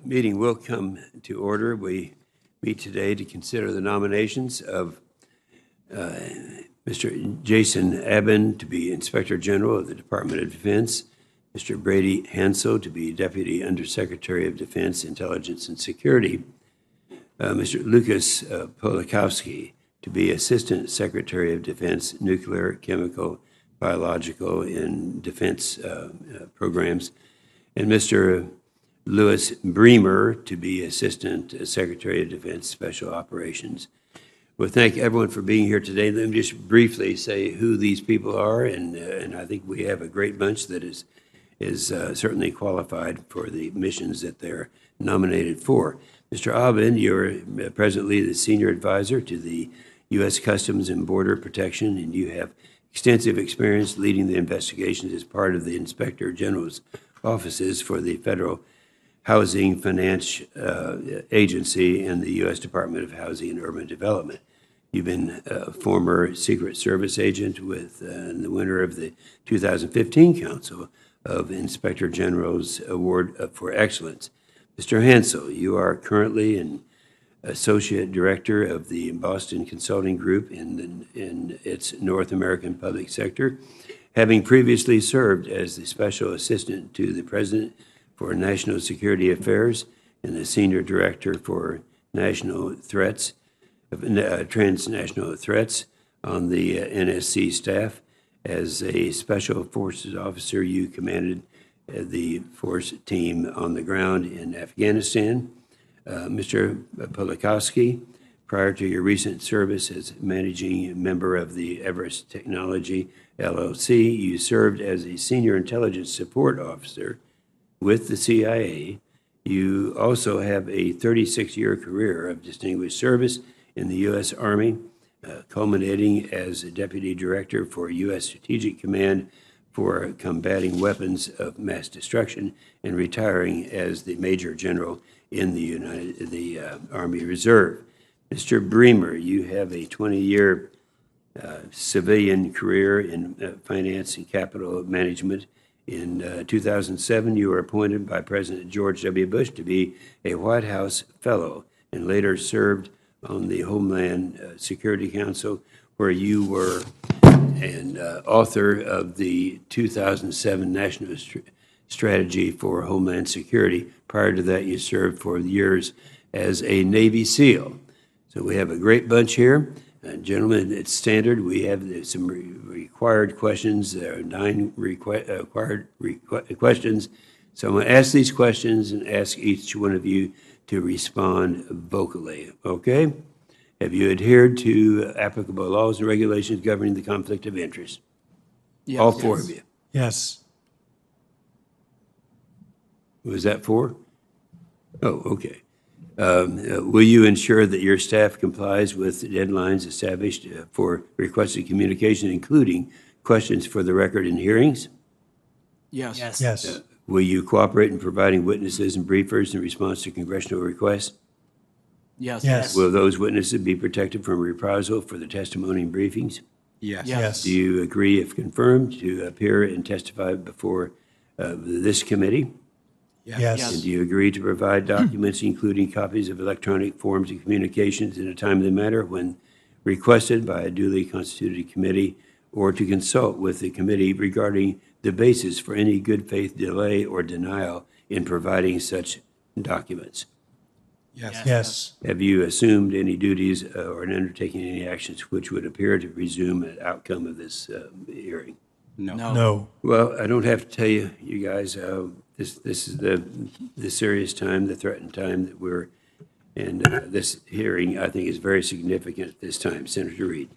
Meeting will come to order. We meet today to consider the nominations of Mr. Jason Aben to be Inspector General of the Department of Defense, Mr. Brady Hansel to be Deputy Undersecretary of Defense, Intelligence, and Security, Mr. Lucas Polakowski to be Assistant Secretary of Defense, Nuclear, Chemical, Biological, and Defense Programs, and Mr. Louis Bremer to be Assistant Secretary of Defense, Special Operations. Well, thank everyone for being here today. Let me just briefly say who these people are, and I think we have a great bunch that is certainly qualified for the missions that they're nominated for. Mr. Aben, you're presently the Senior Advisor to the U.S. Customs and Border Protection, and you have extensive experience leading the investigations as part of the Inspector General's offices for the Federal Housing Finance Agency and the U.S. Department of Housing and Urban Development. You've been a former Secret Service agent with the winner of the 2015 Council of Inspector General's Award for Excellence. Mr. Hansel, you are currently an Associate Director of the Boston Consulting Group in its North American public sector, having previously served as the Special Assistant to the President for National Security Affairs and the Senior Director for National Threats, Transnational Threats on the NSC staff. As a Special Forces officer, you commanded the force team on the ground in Afghanistan. Mr. Polakowski, prior to your recent service as managing member of the Everest Technology LLC, you served as a Senior Intelligence Support Officer with the CIA. You also have a 36-year career of distinguished service in the U.S. Army, culminating as a Deputy Director for U.S. Strategic Command for Combating Weapons of Mass Destruction and retiring as the Major General in the Army Reserve. Mr. Bremer, you have a 20-year civilian career in finance and capital management. In 2007, you were appointed by President George W. Bush to be a White House Fellow and later served on the Homeland Security Council, where you were an author of the 2007 National Strategy for Homeland Security. Prior to that, you served for years as a Navy SEAL. So we have a great bunch here. Gentlemen, it's standard. We have some required questions. There are 9 required questions. So I'm going to ask these questions and ask each one of you to respond vocally, okay? Have you adhered to applicable laws and regulations governing the conflict of interest? Yes. All 4 of you. Yes. Was that 4? Oh, okay. Will you ensure that your staff complies with deadlines established for requested communication, including questions for the record in hearings? Yes. Yes. Will you cooperate in providing witnesses and briefers in response to congressional requests? Yes. Yes. Will those witnesses be protected from reprisal for the testimony and briefings? Yes. Yes. Do you agree, if confirmed, to appear and testify before this committee? Yes. And do you agree to provide documents, including copies of electronic forms of communications in a timely manner when requested by a duly constituted committee, or to consult with the committee regarding the basis for any good faith delay or denial in providing such documents? Yes. Yes. Have you assumed any duties or undertaken any actions which would appear to presume an outcome of this hearing? No. No. Well, I don't have to tell you, you guys, this is the serious time, the threatened time that we're, and this hearing, I think, is very significant at this time. Senator Reed.